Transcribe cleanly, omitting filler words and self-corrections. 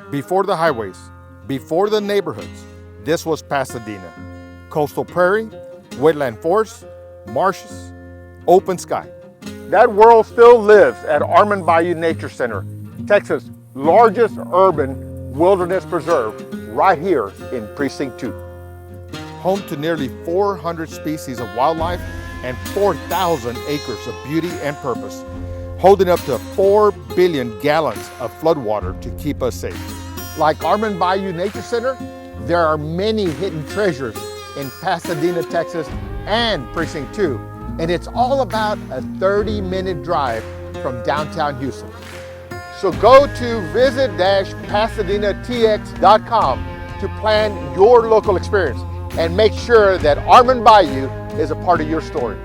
Before the highways, before the neighborhoods, this was Pasadena. Coastal prairie, wetland forests, marshes, open sky. That world still lives at Armand Bayou Nature Center, Texas' largest urban wilderness preserve, right here in Precinct 2. Home to nearly 400 species of wildlife and 4,000 acres of beauty and purpose, holding up to 4 billion gallons of floodwater to keep us safe. Like Armand Bayou Nature Center, there are many hidden treasures in Pasadena, Texas, and Precinct 2, and it's all about a 30-minute drive from downtown Houston. So go to visit-pasadenatx.com to plan your local experience and make sure that Armand Bayou is a part of your story.